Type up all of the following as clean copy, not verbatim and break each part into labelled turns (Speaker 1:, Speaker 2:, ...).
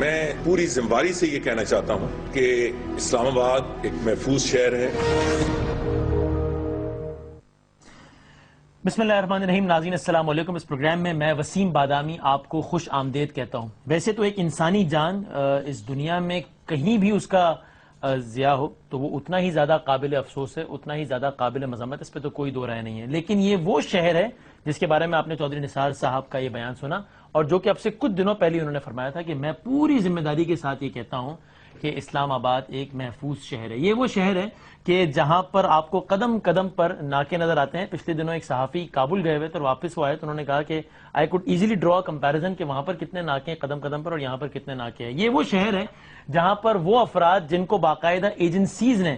Speaker 1: میں پوری ذمہ سے یہ کہنا چاہتا ہوں کہ اسلام آباد ایک محفوظ شہر ہے۔
Speaker 2: بسم اللہ الرحمن الرحیم۔ ناظرین السلام علیکم۔ اس پروگرام میں وسیم بادامی آپ کو خوش آمدید کہتا ہوں۔ ویسے تو ایک انسانی جان اس دنیا میں کہیں بھی اس کا ضیاع ہو تو وہ اتنا ہی زیادہ قابل افسوس ہے، اتنا ہی زیادہ قابل مذمت، اس پہ تو کوئی دو رائے نہیں ہے۔ لیکن یہ وہ شہر ہے جس کے بارے میں آپ نے چودھری نثار صاحب کا یہ بیان سنا، اور جو کہ اب سے کچھ دنوں پہلے انہوں نے فرمایا تھا کہ میں پوری ذمہ داری کے ساتھ یہ کہتا ہوں کہ اسلام آباد ایک محفوظ شہر ہے۔ یہ وہ شہر ہے کہ جہاں پر آپ کو قدم قدم پر ناکے نظر آتے ہیں۔ پچھلے دنوں ایک صحافی کابل گئے ہوئے تو واپس وہ آئے تو انہوں نے کہا کہ I could easily draw comparison کہ وہاں پر کتنے ناکے ہیں قدم قدم پر اور یہاں پر کتنے ناکے ہیں۔ یہ وہ شہر ہے جہاں پر وہ افراد جن کو باقاعدہ ایجنسیز نے،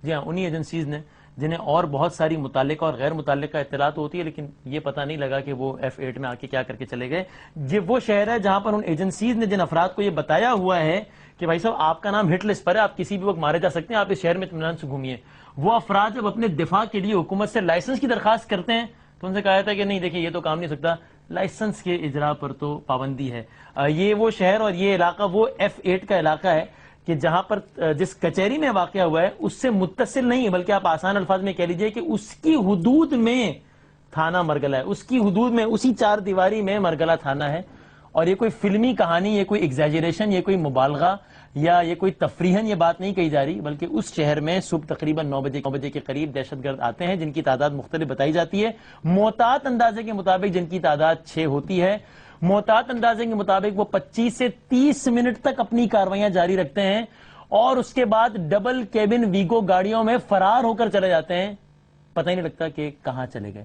Speaker 2: جی ہاں انہی ایجنسیز نے جنہیں اور بہت ساری متعلقہ اور غیر متعلقہ اطلاعات ہوتی ہے، لیکن یہ پتہ نہیں لگا کہ وہ F8 میں آ کے کیا کر کے چلے گئے۔ یہ وہ شہر ہے جہاں پر ان ایجنسیز نے جن افراد کو یہ بتایا ہوا ہے کہ بھائی صاحب آپ کا نام ہٹ لسٹ پر ہے، آپ کسی بھی وقت مارے جا سکتے ہیں، آپ اس شہر میں اطمینان سے گھومیے، وہ افراد جب اپنے دفاع کے لیے حکومت سے لائسنس کی درخواست کرتے ہیں تو ان سے کہا جاتا ہے کہ نہیں دیکھیں یہ تو کام نہیں سکتا، لائسنس کے اجرا پر تو پابندی ہے۔ یہ وہ شہر اور یہ علاقہ وہ F8 کا علاقہ ہے کہ جہاں پر جس کچہری میں واقع ہوا ہے اس سے متصل نہیں ہے، بلکہ آپ آسان الفاظ میں کہہ لیجئے کہ اس کی حدود میں تھانہ مرگلہ ہے، اس کی حدود میں اسی چار دیواری میں مرگلہ تھانہ ہے۔ اور یہ کوئی فلمی کہانی، یہ کوئی ایگزیجریشن، یہ کوئی مبالغہ یا یہ کوئی تفریحاً یہ بات نہیں کہی جا رہی، بلکہ اس شہر میں صبح تقریباً 9 بجے کے قریب دہشت گرد آتے ہیں جن کی تعداد مختلف بتائی جاتی ہے۔ محتاط اندازے کے مطابق جن کی تعداد 6 ہوتی ہے، محتاط اندازے کے مطابق وہ 25 سے 30 منٹ تک اپنی کارروائیاں جاری رکھتے ہیں اور اس کے بعد ڈبل کیبن ویگو گاڑیوں میں فرار ہو کر چلے جاتے ہیں، پتہ ہی نہیں لگتا کہ کہاں چلے گئے۔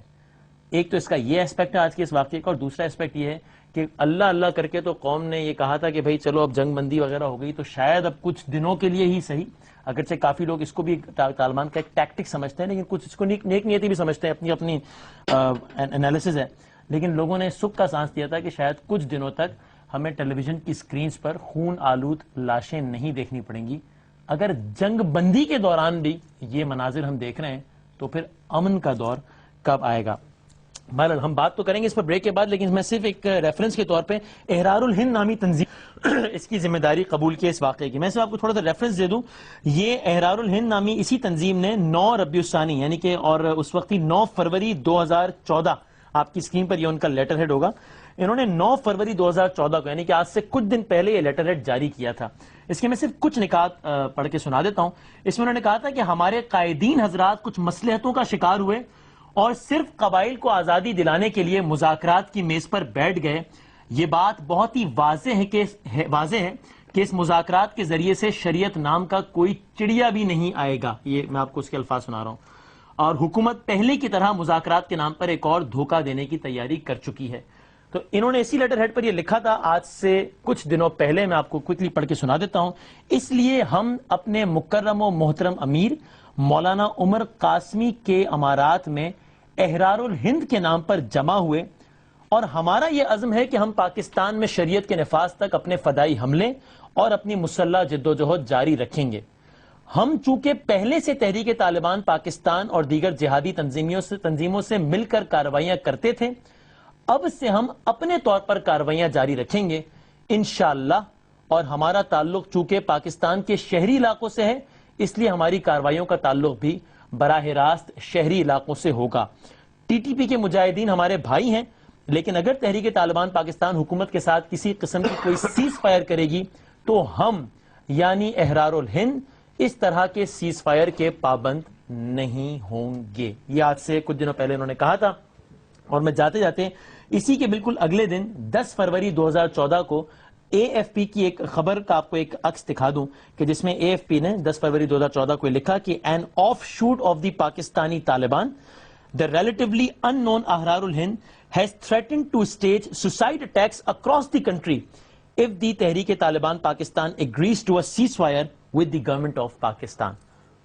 Speaker 2: ایک تو اس کا یہ اسپیکٹ ہے آج کے اس واقعے کا، اور دوسرا اسپیکٹ یہ ہے کہ اللہ اللہ کر کے تو قوم نے یہ کہا تھا کہ بھئی چلو اب جنگ بندی وغیرہ ہو گئی تو شاید اب کچھ دنوں کے لیے ہی صحیح، اگرچہ کافی لوگ اس کو بھی طالبان کا ایک ٹیکٹک سمجھتے ہیں، لیکن کچھ اس کو نیک نیتی بھی سمجھتے ہیں، اپنی اپنی انالیسز ہے، لیکن لوگوں نے سکھ کا سانس دیا تھا کہ شاید کچھ دنوں تک ہمیں ٹیلی ویژن کی سکرینز پر خون آلود لاشیں نہیں دیکھنی پڑیں گی۔ اگر جنگ بندی کے دوران بھی یہ مناظر ہم دیکھ رہے ہیں تو پھر امن کا دور کب آئے گا؟ بہرحال ہم بات تو کریں گے اس پر بریک کے بعد، لیکن میں صرف ایک ریفرنس کے طور پہ احرار الہند نامی تنظیم اس کی ذمہ داری قبول کی اس واقعے کی، میں صرف آپ کو تھوڑا سا ریفرنس دے دوں۔ یہ احرار الہند نامی اسی تنظیم نے 9 ربیع الثانی یعنی کہ اور اس وقت 9 فروری 2014، آپ کی اسکرین پر یہ ان کا لیٹر ہیڈ ہوگا، انہوں نے 9 فروری 2014 کو یعنی کہ آج سے کچھ دن پہلے یہ لیٹر ہیڈ جاری کیا تھا۔ اس کے میں صرف کچھ نکات پڑھ کے سنا دیتا ہوں۔ اس میں انہوں نے کہا تھا کہ ہمارے قائدین حضرات کچھ مصلحتوں کا شکار ہوئے اور صرف قبائل کو آزادی دلانے کے لیے مذاکرات کی میز پر بیٹھ گئے۔ یہ بات بہت ہی واضح ہے کہ اس مذاکرات کے ذریعے سے شریعت نام کا کوئی چڑیا بھی نہیں آئے گا۔ یہ میں آپ کو اس کے الفاظ سنا رہا ہوں۔ اور حکومت پہلے کی طرح مذاکرات کے نام پر ایک اور دھوکہ دینے کی تیاری کر چکی ہے۔ تو انہوں نے اسی لیٹر ہیڈ پر یہ لکھا تھا آج سے کچھ دنوں پہلے، میں آپ کو کوئکلی پڑھ کے سنا دیتا ہوں۔ اس لیے ہم اپنے مکرم و محترم امیر مولانا عمر قاسمی کے امارات میں احرار الہند کے نام پر جمع ہوئے، اور ہمارا یہ عزم ہے کہ ہم پاکستان میں شریعت کے نفاذ تک اپنے فدائی حملے اور اپنی مسلح جدوجہد جاری رکھیں گے۔ ہم چونکہ پہلے سے تحریک طالبان پاکستان اور دیگر جہادی تنظیموں سے مل کر کارروائیاں کرتے تھے، اب سے ہم اپنے طور پر کارروائیاں جاری رکھیں گے انشاءاللہ، اور ہمارا تعلق چونکہ پاکستان کے شہری علاقوں سے ہے اس لیے ہماری کارروائیوں کا تعلق بھی براہ راست شہری علاقوں سے ہوگا۔ ٹی ٹی پی کے مجاہدین ہمارے بھائی ہیں، لیکن اگر تحریک طالبان پاکستان حکومت کے ساتھ کسی قسم کی کوئی سیز فائر کرے گی تو ہم یعنی احرار الہند اس طرح کے سیز فائر کے پابند نہیں ہوں گے۔ یہ آج سے کچھ دنوں پہلے انہوں نے کہا تھا، اور میں جاتے جاتے اسی کے بالکل اگلے دن 10 فروری 2014 کو اے ایف پی کی ایک خبر کا آپ کو ایک عکس دکھا دوں کہ جس میں اے ایف پی نے 10 فروری 2014 کو لکھا کہ an offshoot of the Pakistani Taliban the relatively unknown Ahrar al-Hind has threatened to stage suicide attacks across the country if the Tehreek-e-Taliban Pakistan agrees to a ceasefire with the government of Pakistan۔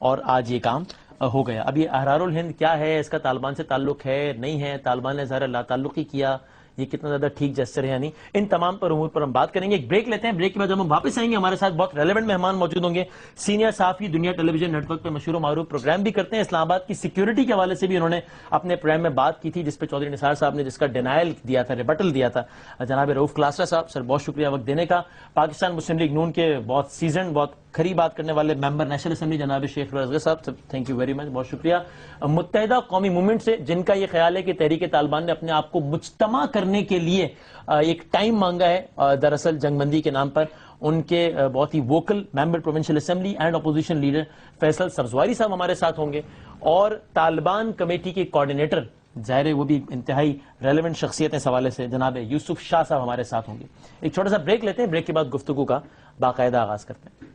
Speaker 2: اور آج یہ کام ہو گیا۔ اب یہ احرار الہند کیا ہے، اس کا طالبان سے تعلق ہے نہیں ہے، طالبان نے ظاہر لا تعلقی کیا یہ کتنا زیادہ ٹھیک جسچر ہے یا نہیں، ان تمام پر امور پر ہم بات کریں گے. ایک بریک لیتے ہیں، بریک کے بعد جب ہم واپس آئیں گے ہمارے ساتھ بہت ریلیونٹ مہمان موجود ہوں گے. سینئر صحافی، دنیا ٹیلی ویژن نیٹ ورک پہ مشہور و معروف پروگرام بھی کرتے ہیں، اسلام آباد کی سیکیورٹی کے حوالے سے بھی انہوں نے اپنے پروگرام میں بات کی تھی، جس پہ چودھری نثار صاحب نے جس کا ڈینائل دیا تھا، ریبٹل دیا تھا. جناب رؤوف کلاسرا صاحب، سر بہت شکریہ وقت دینے کا. پاکستان مسلم لیگ نون کے بہت سیزن، بہت کھری بات کرنے والے ممبر نیشنل اسمبلی جناب شیخ اصغر صاحب، تھینک یو ویری مچ، بہت شکریہ. متحدہ قومی موومنٹ سے جن کا یہ خیال ہے کہ تحریک طالبان نے اپنے آپ کو مجتمع کرنے کے لیے ایک ٹائم مانگا ہے دراصل جنگ بندی کے نام پر، ان کے بہت ہی vocal member provincial assembly and opposition leader Faisal Sabzwari sahab ہمارے ساتھ ہوں گے، اور طالبان کمیٹی کے کوارڈینیٹر، ظاہر ہے وہ بھی انتہائی ریلیونٹ شخصیت اس حوالے سے، جناب یوسف شاہ صاحب ہمارے ساتھ ہوں گے. ایک چھوٹا سا بریک لیتے ہیں، بریک کے بعد گفتگو کا باقاعدہ آغاز کرتے ہیں.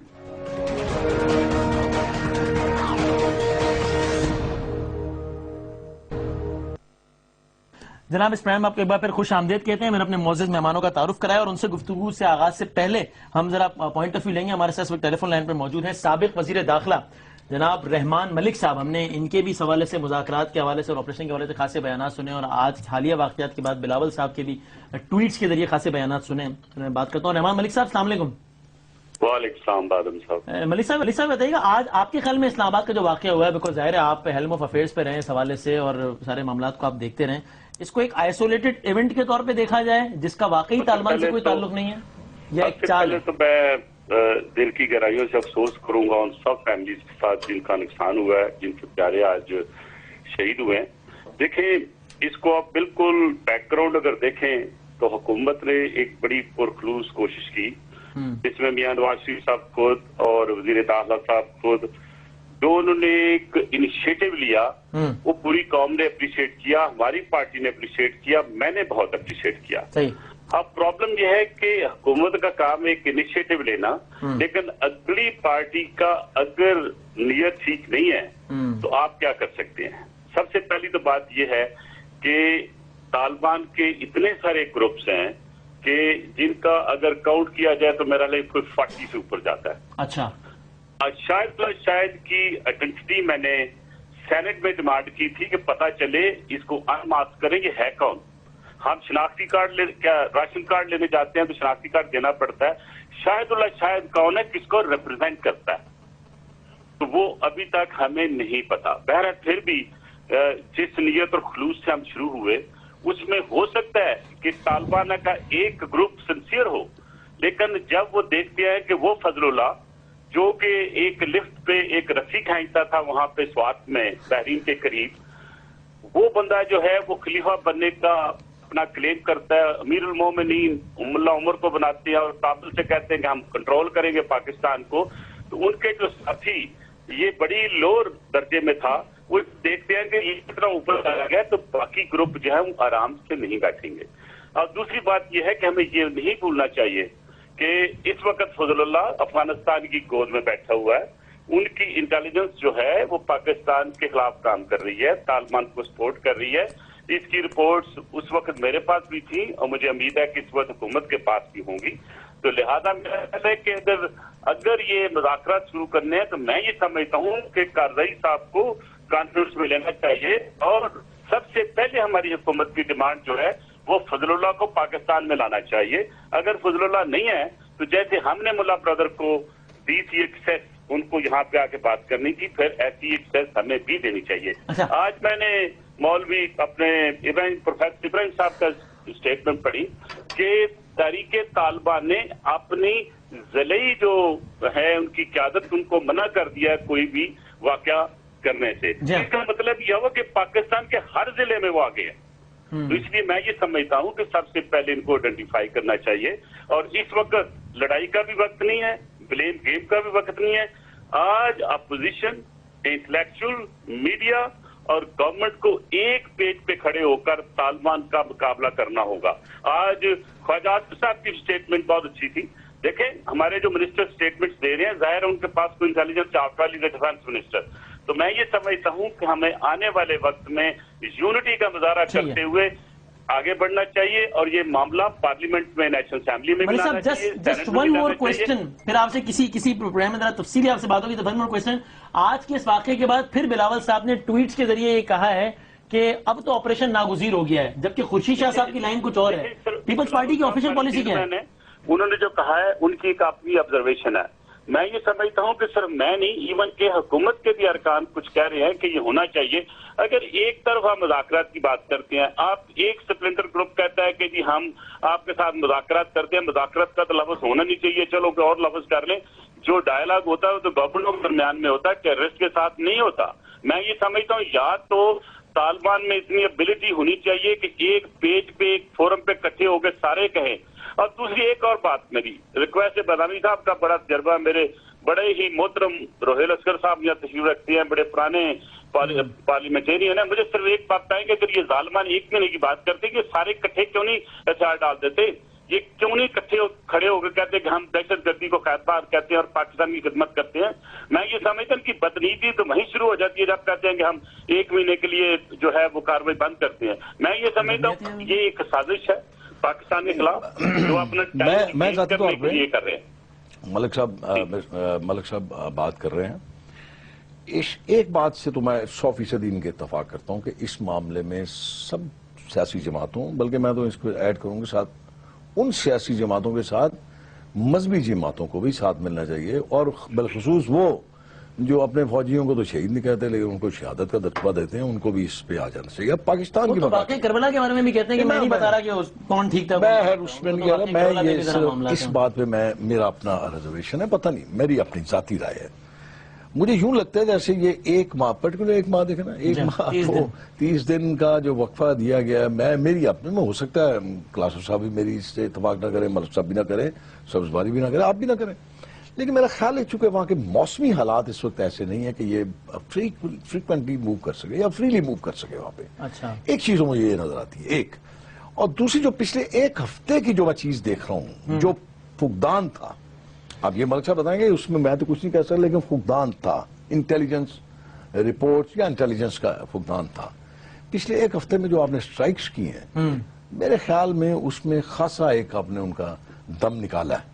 Speaker 2: جناب اس پروگرام میں آپ کو ایک بار پھر خوش آمدید کہتے ہیں. میں نے اپنے معزز مہمانوں کا تعارف کرایا اور ان سے گفتگو سے آغاز سے پہلے ہم ذرا پوائنٹ آف ویو لیں گے. ہمارے ساتھ ٹیلی فون لائن پر موجود ہیں سابق وزیر داخلہ جناب رحمان ملک صاحب. ہم نے ان کے بھی اس حوالے سے، مذاکرات کے حوالے سے اور آپریشن کے حوالے سے خاصے بیانات سنے، اور آج حالیہ واقعات کے بعد بلاول صاحب کے بھی ٹویٹس کے ذریعے خاصے بیانات سنے. میں بات کرتا ہوں رحمان ملک صاحب، السلام علیکم.
Speaker 3: وعلیکم السلام بادم صاحب.
Speaker 2: ملک صاحب بتائیے گا آج آپ کے خیال میں اسلام آباد کا جو واقعہ ہوا ہے، بیکاز ظاہر ہے آپ ہیلم آف افیئرس پہ رہے اس حوالے سے اور سارے معاملات کو آپ دیکھتے رہیں، اس کو ایک آئسولیٹڈ ایونٹ کے طور پہ دیکھا جائے جس کا واقعی طالبان سے کوئی تعلق نہیں ہے، یا ایک چال ہے؟
Speaker 3: تو میں دل کی گہرائیوں سے افسوس کروں گا ان سب فیملیز کے ساتھ جن کا نقصان ہوا ہے، جن کے پیارے آج شہید ہوئے ہیں. دیکھیں اس کو آپ بالکل بیک گراؤنڈ اگر دیکھیں تو حکومت نے ایک بڑی پرخلوص کوشش کی، جس میں میاں نواز شریف صاحب خود اور وزیر داخلہ صاحب خود دونوں نے ایک انیشیٹو لیا. وہ پوری قوم نے اپریشیٹ کیا، ہماری پارٹی نے اپریشیٹ کیا، میں نے بہت اپریشیٹ کیا. اب پرابلم یہ ہے کہ حکومت کا کام ایک انیشیٹو لینا، لیکن اگلی پارٹی کا اگر نیت ٹھیک نہیں ہے تو آپ کیا کر سکتے ہیں؟ سب سے پہلی تو بات یہ ہے کہ طالبان کے اتنے سارے گروپس ہیں کہ جن کا اگر کاؤنٹ کیا جائے تو میرا لئے کوئی 40 سے اوپر جاتا ہے.
Speaker 2: اچھا،
Speaker 3: شاید کی آئیڈینٹی میں نے سینٹ میں ڈیمانڈ کی تھی کہ پتہ چلے اس کو انماسک کریں یہ ہے کون. ہم شناختی کارڈ راشن کارڈ لینے جاتے ہیں تو شناختی کارڈ دینا پڑتا ہے. شاید کون ہے، کس کو ریپرزینٹ کرتا ہے، تو وہ ابھی تک ہمیں نہیں پتا. بہرحال پھر بھی جس نیت اور خلوص سے ہم شروع ہوئے اس میں ہو سکتا ہے کہ طالبانہ کا ایک گروپ سنسیئر ہو، لیکن جب وہ دیکھتے ہیں کہ وہ فضل اللہ جو کہ ایک لفٹ پہ ایک رسی کھینچتا تھا وہاں پہ سوات میں بحرین کے قریب، وہ بندہ جو ہے وہ خلیفہ بننے کا اپنا کلیم کرتا ہے، امیر المومنین اللہ عمر کو بناتے ہیں اور کابل سے کہتے ہیں کہ ہم کنٹرول کریں گے پاکستان کو. تو ان کے جو ساتھی یہ بڑی لوور درجے میں تھا، وہ دیکھتے ہیں کہ یہ کتنا اوپر چلا گیا تو باقی گروپ جو ہے وہ آرام سے نہیں بیٹھیں گے. اور دوسری بات یہ ہے کہ ہمیں یہ نہیں بھولنا چاہیے کہ اس وقت فضل اللہ افغانستان کی گود میں بیٹھا ہوا ہے. ان کی انٹیلیجنس جو ہے وہ پاکستان کے خلاف کام کر رہی ہے، طالبان کو سپورٹ کر رہی ہے. اس کی رپورٹس اس وقت میرے پاس بھی تھی اور مجھے امید ہے کہ اس وقت حکومت کے پاس بھی ہوں گی. تو لہذا میرا خیال ہے کہ اگر یہ مذاکرات شروع کرنے ہیں تو میں یہ سمجھتا ہوں کہ کارزئی صاحب کو کانفرنس میں لینا چاہیے، اور سب سے پہلے ہماری حکومت کی ڈیمانڈ جو ہے وہ فضل اللہ کو پاکستان میں لانا چاہیے. اگر فضل اللہ نہیں ہے تو جیسے ہم نے ملا برادر کو دی تھی ایکسیس ان کو یہاں پہ آ کے بات کرنی تھی، پھر ایسی ایکسیس ہمیں بھی دینی چاہیے. آج میں نے مولوی اپنے پروفیسر ابراہیم صاحب کا اسٹیٹمنٹ پڑھی کہ تحریک طالبان نے اپنی ضلعی جو ہے ان کی قیادت ان کو منع کر دیا ہے کوئی بھی واقعہ کرنے سے. اس کا مطلب یہ ہوا کہ پاکستان کے ہر ضلع میں وہ آگے ہیں. تو اس لیے میں یہ سمجھتا ہوں کہ سب سے پہلے ان کو آئیڈینٹیفائی کرنا چاہیے. اور اس وقت لڑائی کا بھی وقت نہیں ہے، بلیم گیم کا بھی وقت نہیں ہے. آج اپوزیشن، انٹلیکچوئل، میڈیا اور گورنمنٹ کو ایک پیج پہ کھڑے ہو کر طالبان کا مقابلہ کرنا ہوگا. آج خواجہ آصف صاحب کی اسٹیٹمنٹ بہت اچھی تھی. دیکھیں ہمارے جو منسٹر اسٹیٹمنٹس دے رہے ہیں، ظاہر ہے ان کے پاس کوئی انٹیلیجنس آف ڈیفینس منسٹر. تو میں یہ سمجھتا ہوں کہ ہمیں آنے والے وقت میں یونٹی کا مظاہرہ کرتے ہوئے آگے بڑھنا چاہیے اور یہ معاملہ پارلیمنٹ میں، نیشنل اسمبلی میں بھی لانا چاہیے.
Speaker 2: جسٹ ون مور کوسچن، پھر آپ سے کسی پروگرام میں ذرا تفصیلی آپ سے بات ہوگی. تو ون مور کوسچن، آج کے اس واقعے کے بعد پھر بلاول صاحب نے ٹویٹس کے ذریعے یہ کہا ہے کہ اب تو آپریشن ناگزیر ہو گیا ہے، جبکہ خورشید شاہ صاحب کی لائن کچھ اور ہے. پیپلز پارٹی کی آفیشیل پالیسی کیا ہے؟
Speaker 3: انہوں نے جو کہا ہے ان کی ایک اپنی آبزرویشن ہے. میں یہ سمجھتا ہوں کہ صرف میں نہیں، ایون کہ حکومت کے بھی ارکان کچھ کہہ رہے ہیں کہ یہ ہونا چاہیے. اگر ایک طرف ہم مذاکرات کی بات کرتے ہیں، آپ ایک سپلنٹر گروپ کہتا ہے کہ جی ہم آپ کے ساتھ مذاکرات کرتے ہیں، مذاکرات کا تو لفظ ہونا نہیں چاہیے، چلو کوئی اور لفظ کر لیں. جو ڈائلاگ ہوتا ہے وہ تو گورنمنٹوں کے درمیان میں ہوتا ہے، ٹیررسٹ کے ساتھ نہیں ہوتا. میں یہ سمجھتا ہوں یا تو طالبان میں اتنی ابیلٹی ہونی چاہیے کہ ایک پیج پہ ایک فورم پہ اکٹھے ہو کے سارے کہیں. اور دوسری ایک اور بات میری ریکویسٹ ہے، بدامی صاحب کا بڑا تجربہ، میرے بڑے ہی محترم روہیل اسکر صاحب یہاں تشریف رکھتے ہیں، بڑے پرانے پارلیمنٹرین ہیں. مجھے صرف ایک بات بتائیں کہ اگر یہ ظالمان ایک مہینے کی بات کرتے کہ سارے اکٹھے کیوں نہیں ہتھیار ڈال دیتے؟ یہ کیوں نہیں اکٹھے کھڑے ہو کے کہتے کہ ہم دہشت گردی کو خیر بار کہتے ہیں اور پاکستان کی خدمت کرتے ہیں؟ میں یہ سمجھتا ہوں کہ بدنیتی تو وہیں شروع ہو جاتی ہے جب کہتے ہیں کہ ہم ایک مہینے کے لیے جو ہے وہ کارروائی بند کرتے ہیں. میں یہ سمجھتا ہوں یہ ایک سازش ہے پاکستان کے خلاف جو اپنا
Speaker 4: میں ذاتی طور پہ
Speaker 3: یہ کر رہے ہیں.
Speaker 4: ملک صاحب بات کر رہے ہیں. ایک بات سے تو میں 100% ان کے اتفاق کرتا ہوں کہ اس معاملے میں سب سیاسی جماعتوں، بلکہ میں تو اس کو ایڈ کروں گا ساتھ ان سیاسی جماعتوں کے ساتھ مذہبی جماعتوں کو بھی ساتھ ملنا چاہیے، اور بالخصوص وہ جو اپنے فوجیوں کو تو شہید نہیں کہتے لیکن ان کو شہادت کا درجہ دیتے ہیں، ان کو بھی اس پہ آ جانا چاہیے. اب پاکستان کی
Speaker 2: بات کربلا کے بارے میں بھی کہتے ہیں کہ میں نہیں بتا رہا کہ کون ٹھیک تھا،
Speaker 4: میں اس میں نہیں کہہ رہا. میں یہ اس بات پہ میرا اپنا ریزرویشن ہے، پتہ نہیں، میری اپنی ذاتی رائے ہے. مجھے یوں لگتا ہے جیسے یہ ایک ماہ پرٹیکولر ایک ماہ دیکھنا، ایک ماہ کو 30 دن کا جو وقفہ دیا گیا ہے، میری اپنے میں ہو سکتا ہے کلاسر صاحب بھی میری اس سے اتفاق نہ کرے، ملک صاحب بھی نہ کرے، سبز باری بھی نہ کرے، آپ بھی نہ کریں، لیکن میرا خیال ہے چونکہ وہاں کے موسمی حالات اس وقت ایسے نہیں ہیں کہ یہ فریکوینٹلی موو کر سکے یا فریلی موو کر سکے وہاں پہ.
Speaker 2: اچھا،
Speaker 4: ایک چیز مجھے یہ نظر آتی ہے، ایک اور دوسری جو پچھلے ایک ہفتے کی جو میں چیز دیکھ رہا ہوں، جو فقدان تھا، اب یہ ملک صاحب بتائیں گے اس میں تو کچھ نہیں کہہ سکتا، لیکن فقدان تھا، انٹیلیجنس رپورٹس یا انٹیلیجنس کا فقدان تھا. پچھلے ایک ہفتے میں جو آپ نے سٹرائکس کی ہیں، میرے خیال میں اس میں خاصا ایک آپ نے ان کا دم نکالا ہے.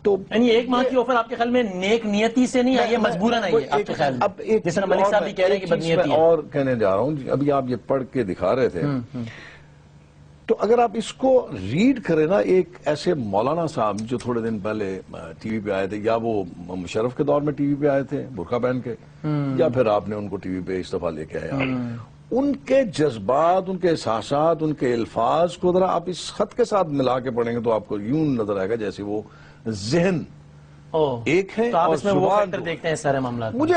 Speaker 4: تو
Speaker 2: یعنی ایک ماہ کی آفر آپ کے خیال میں نیک نیتی سے نہیں آئی ہے، مجبورن آئی ہے آپ کے خیال میں؟
Speaker 4: اب ایک
Speaker 2: جس طرح ملک صاحب بھی کہہ رہے ہیں کہ بدنیتی ہے.
Speaker 4: اور کہنے جا رہا ہوں، ابھی آپ یہ پڑھ کے دکھا رہے تھے، تو اگر آپ اس کو ریڈ کریں نا، ایک ایسے مولانا صاحب جو تھوڑے دن پہلے ٹی وی پہ آئے تھے، یا وہ مشرف کے دور میں ٹی وی پہ آئے تھے برقع پہن کے، یا پھر آپ نے ان کو ٹی وی پہ اس دفعہ لے کے آئے، ان کے جذبات، ان کے احساسات، ان کے الفاظ کو ذرا آپ اس خط کے ساتھ ملا کے پڑھیں گے تو آپ کو یوں نظر آئے گا جیسے وہ ذہن ایک ہے
Speaker 2: تو آپ
Speaker 4: اور
Speaker 2: اس میں وہ
Speaker 4: زبان
Speaker 2: فیکٹر دیکھتے ہیں سارے معاملات.
Speaker 4: مجھے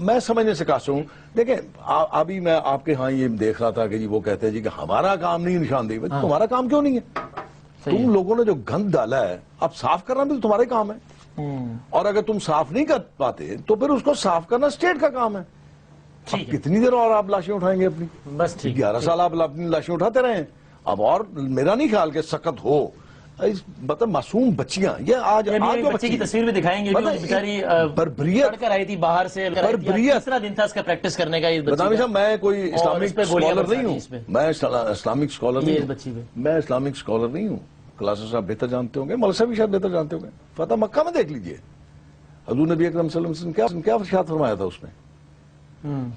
Speaker 4: میں سمجھنے سے قاصر ہوں. دیکھیں ابھی میں آپ کے ہاں یہ دیکھ رہا تھا کہ جی وہ کہتے ہیں جی کہ ہمارا کام نہیں نشاندہی، تمہارا کام کیوں نہیں ہے؟ تم لوگوں نے جو گند ڈالا ہے اب صاف کرنا بھی تو تمہارے کام ہے، اور اگر تم صاف نہیں کر پاتے تو پھر اس کو صاف کرنا اسٹیٹ کا کام ہے. اب کتنی دیر اور آپ لاشیں اٹھائیں گے اپنی؟
Speaker 2: بس
Speaker 4: 11 سال آپ اپنی لاشیں اٹھاتے رہے ہیں. اب اور میرا نہیں خیال کہ سخت ہو، مطلب معصوم بچیاں، یہ آج جو
Speaker 2: بچے کی تصویر بھی دکھائیں گے، بیچاری
Speaker 4: بربریت
Speaker 2: پڑھ کر آئی تھی باہر سے، تیسرا دن تھا اس کا پریکٹس کرنے کا.
Speaker 4: بدامی صاحب میں کوئی اسلامک اسکالر نہیں ہوں، میں اسلامک اسکالر نہیں ہوں، میں اسلامک اسکالر نہیں ہوں. کلاسر صاحب بہتر جانتے ہوں گے، ملک صاحب بھی شاید بہتر جانتے ہوں گے. فتح مکہ میں دیکھ لیجئے، حضور نبی اکرم صلی اللہ علیہ وسلم کیا ارشاد فرمایا تھا اس میں،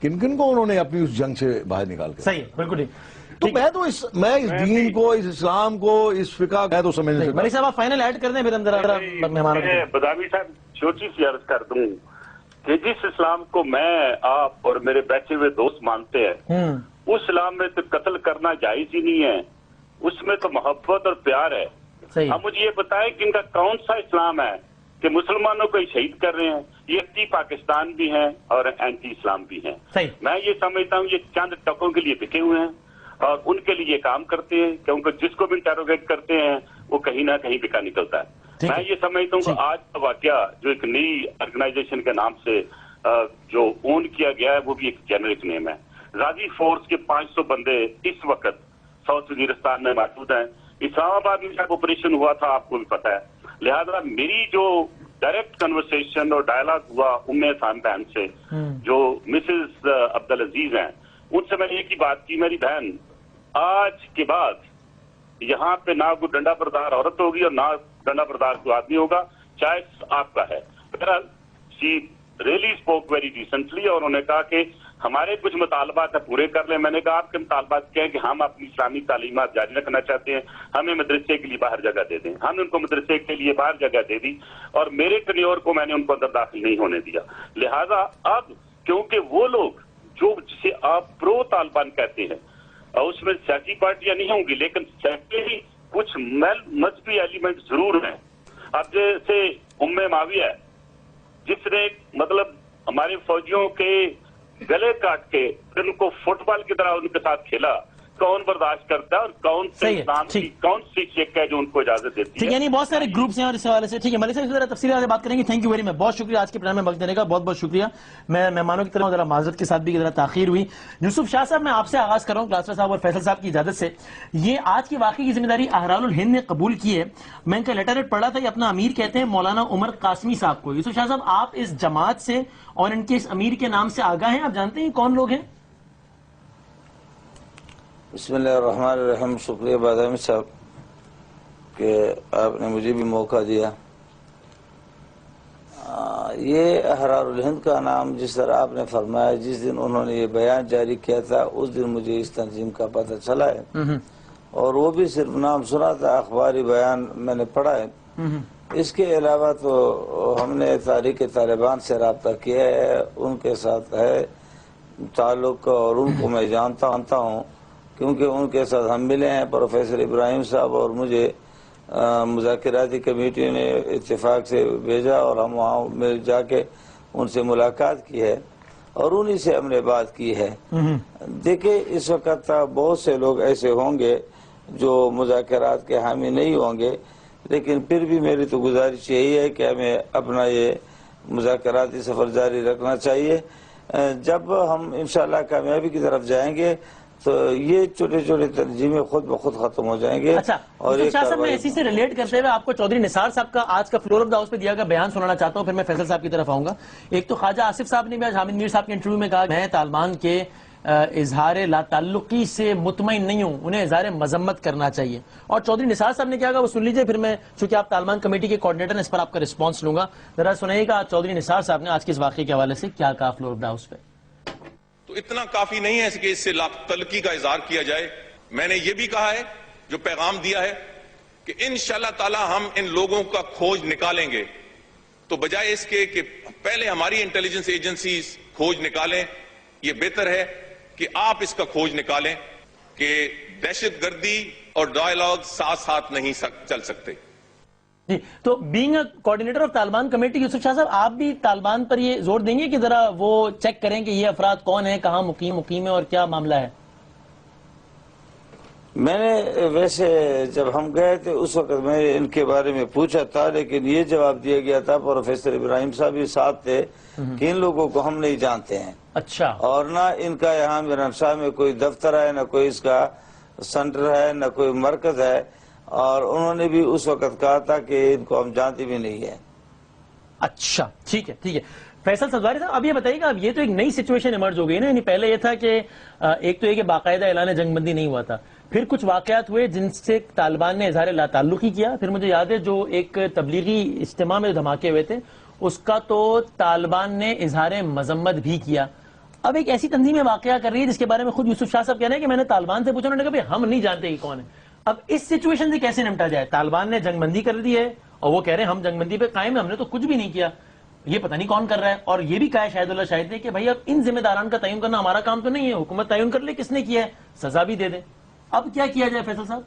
Speaker 4: کن کن کو انہوں نے اپنی اس جنگ سے باہر نکال کے.
Speaker 2: صحیح، بالکل ٹھیک.
Speaker 4: تو میں اس دین کو، اس اسلام کو، اس فقہ میں تو سمجھنے سے.
Speaker 2: ملک صاحب آپ فائنل ایڈ کر دیں پھر ذرا مہمانوں کو.
Speaker 3: بدامی صاحب چھوٹی سی عرض کر دوں کہ جس اسلام کو میں، آپ اور میرے بیٹھے ہوئے دوست مانتے ہیں، اس اسلام میں تو قتل کرنا جائز ہی نہیں ہے، اس میں تو محبت اور پیار ہے. اب مجھے یہ بتائیں کہ ان کا کون سا اسلام ہے کہ مسلمانوں کو شہید کر رہے ہیں؟ یہ اینٹی پاکستان بھی ہیں اور اینٹی اسلام بھی ہیں. میں یہ سمجھتا ہوں یہ چند ٹکوں کے لیے بکے ہوئے ہیں اور ان کے لیے کام کرتے ہیں، کیونکہ جس کو بھی انٹروگیٹ کرتے ہیں وہ کہیں نہ کہیں بکا نکلتا ہے. میں یہ سمجھتا ہوں کہ آج کا واقعہ جو ایک نئی آرگنائزیشن کے نام سے جو اون کیا گیا ہے وہ بھی ایک جنرک نیم ہے. غازی فورس کے 500 بندے اس وقت ساؤتھ وزیرستان میں موجود ہیں. اسلام آباد میں جب آپریشن ہوا تھا آپ کو بھی پتا ہے. لہذا میری جو ڈائریکٹ کنورسیشن اور ڈائلاگ ہوا ام احسان بہن سے جو مسز عبدالعزیز ہیں، ان سے میں نے ایک ہی بات کی، میری بہن آج کے بعد یہاں پہ نہ کوئی ڈنڈا بردار عورت ہوگی اور نہ ڈنڈا بردار کوئی آدمی ہوگا، چائے آپ کا ہے. She really spoke very decently, اور انہوں نے کہا کہ ہمارے کچھ مطالبات پورے کر لیں. میں نے کہا آپ کے مطالبات کیا ہیں کہ ہم اپنی اسلامی تعلیمات جاری رکھنا چاہتے ہیں, ہمیں مدرسے کے لیے باہر جگہ دے دیں. ہم نے ان کو مدرسے کے لیے باہر جگہ دے دی اور میرے ٹینیور کو میں نے ان کو اندر داخل نہیں ہونے دیا. لہذا اب کیونکہ وہ لوگ جو جسے آپ پرو طالبان کہتے ہیں اس میں سیاسی پارٹیاں نہیں ہوں گی, لیکن سیکولری کچھ مذہبی ایلیمنٹ ضرور ہیں. اب جیسے معاویہ جس نے مطلب ہمارے فوجیوں کے گلے کاٹ کے پھر ان کو فٹ بال کی طرح ان کے ساتھ کھیلا, کون برداشت کرتا ہے اور کون سے اسلام کی کون سی شک ہے جو ان کو اجازت دیتی ہے.
Speaker 2: یعنی بہت سارے گروپس ہیں اور اس حوالے سے ٹھیک ہے ملک صاحب ذرا تفصیل سے بات کریں گے. تھینک یو ویری مچ, بہت شکریہ آج کے پروگرام میں وقت دینے کا, بہت بہت شکریہ. میں مہمانوں کی طرف ذرا معذرت کے ساتھ بھی ذرا تاخیر ہوئی. یوسف شاہ صاحب میں آپ سے آغاز کر رہا ہوں کلاسرا صاحب اور فیصل صاحب کی اجازت سے. یہ آج کی واقعے کی ذمہ داری اہرال الہند نے قبول کی ہے. میں ان کا لیٹر پڑھا تھا, یہ اپنا امیر کہتے ہیں مولانا عمر قاسمی صاحب کو. یوسف شاہ صاحب آپ اس جماعت سے اور ان کے اس امیر کے نام سے آگاہ ہیں, آپ جانتے ہیں کون لوگ ہیں؟
Speaker 5: بسم اللہ الرحمن الرحیم. شکریہ بادامی صاحب کہ آپ نے مجھے بھی موقع دیا. یہ احرار الہند کا نام جس طرح آپ نے فرمایا, جس دن انہوں نے یہ بیان جاری کیا تھا اس دن مجھے اس تنظیم کا پتہ چلا ہے, اور وہ بھی صرف نام سنا تھا, اخباری بیان میں نے پڑھا ہے. اس کے علاوہ تو ہم نے تحریک طالبان سے رابطہ کیا ہے, ان کے ساتھ ہے تعلق اور ان کو میں جانتا ہوں کیونکہ ان کے ساتھ ہم ملے ہیں. پروفیسر ابراہیم صاحب اور مجھے مذاکراتی کمیٹی نے اتفاق سے بھیجا اور ہم وہاں جا کے ان سے ملاقات کی ہے اور انہی سے ہم نے بات کی ہے. دیکھیں اس وقت بہت سے لوگ ایسے ہوں گے جو مذاکرات کے حامی نہیں ہوں گے, لیکن پھر بھی میری تو گزارش یہی ہے کہ ہمیں اپنا یہ مذاکراتی سفر جاری رکھنا چاہیے. جب ہم انشاءاللہ کامیابی کی طرف جائیں گے تو یہ چھوٹے چھوٹے تنظیمیں خود بخود ختم ہو جائیں گے.
Speaker 2: اچھا یوسف شاہ صاحب, میں اسی سے ریلیٹ کرتے ہوئے آپ کو چودھری نثار صاحب کا آج کا فلور آف دا ہاؤس پہ دیا گیا بیان سنانا چاہتا ہوں, پھر میں فیصل صاحب کی طرف آؤں گا. ایک تو خواجہ آصف صاحب نے بھی آج حامد میر صاحب کے انٹرویو میں کہا میں طالبان کے اظہار لا تعلقی سے مطمئن نہیں ہوں, انہیں اظہار مذمت کرنا چاہیے. اور چودھری نثار صاحب نے کیا کہا وہ سن لیجئے, پھر میں چونکہ آپ طالبان کمیٹی کے کوارڈینیٹر ہیں اس پر آپ کا رسپانس لوں گا. ذرا سنائیے گا چودھری نثار صاحب نے آج کے اس واقعے کے حوالے سے کیا کہا فلور آف دا ہاؤس پہ.
Speaker 1: تو اتنا کافی نہیں ہے کہ اس سے لا تعلقی کا اظہار کیا جائے. میں نے یہ بھی کہا ہے, جو پیغام دیا ہے کہ انشاءاللہ تعالی ہم ان لوگوں کا کھوج نکالیں گے, تو بجائے اس کے کہ پہلے ہماری انٹیلیجنس ایجنسیز کھوج نکالیں, یہ بہتر ہے کہ آپ اس کا کھوج نکالیں کہ دہشت گردی اور ڈائیلاگ ساتھ ساتھ نہیں چل سکتے.
Speaker 2: جی, تو being a coordinator of Taliban committee, Yousuf Shah sahab آپ بھی طالبان پر یہ زور دیں گے کہ ذرا وہ چیک کریں کہ یہ افراد کون ہیں, کہاں مقیم ہے اور کیا معاملہ ہے؟
Speaker 5: میں نے ویسے جب ہم گئے تھے اس وقت میں ان کے بارے میں پوچھا تھا, لیکن یہ جواب دیا گیا تھا, پروفیسر ابراہیم صاحب بھی ساتھ تھے, کہ ان لوگوں کو ہم نہیں جانتے ہیں.
Speaker 2: اچھا. اور
Speaker 5: نہ ان کا یہاں میرانشاہ میں کوئی دفتر ہے, نہ کوئی اس کا سینٹر ہے, نہ کوئی مرکز ہے, اور انہوں نے بھی اس وقت کہا تھا کہ ان کو ہم جانتے بھی نہیں ہیں.
Speaker 2: اچھا ٹھیک ہے. فیصل سبزواری صاحب اب یہ بتائیے گا, اب یہ تو ایک نئی سچویشن ایمرج ہو گئی نا, یعنی پہلے یہ تھا کہ ایک تو یہ کہ باقاعدہ اعلان جنگ بندی نہیں ہوا تھا, پھر کچھ واقعات ہوئے جن سے طالبان نے اظہار لا تعلقی کیا, پھر مجھے یاد ہے جو ایک تبلیغی اجتماع میں دھماکے ہوئے تھے اس کا تو طالبان نے اظہار مذمت بھی کیا. اب ایک ایسی تنظیم واقعہ کر رہی ہے جس کے بارے میں خود یوسف شاہ صاحب کہہ رہے ہیں کہ میں نے طالبان سے پوچھا, انہوں نے کہا بھائی ہم نہیں جانتے کہ کون ہے. اب اس سچویشن سے کیسے نمٹا جائے؟ طالبان نے جنگ بندی کر دی ہے اور وہ کہہ رہے ہیں ہم جنگ بندی پہ قائم ہیں, ہم نے تو کچھ بھی نہیں کیا, یہ پتہ نہیں کون کر رہا ہے. اور یہ بھی کہا ہے شاہد اللہ شاہد نے کہ بھائی اب ان ذمہ داران کا تعین کرنا ہمارا کام تو نہیں ہے, حکومت تعین کر لے کس نے کیا ہے, سزا بھی دے دے. اب کیا کیا جائے فیصل صاحب؟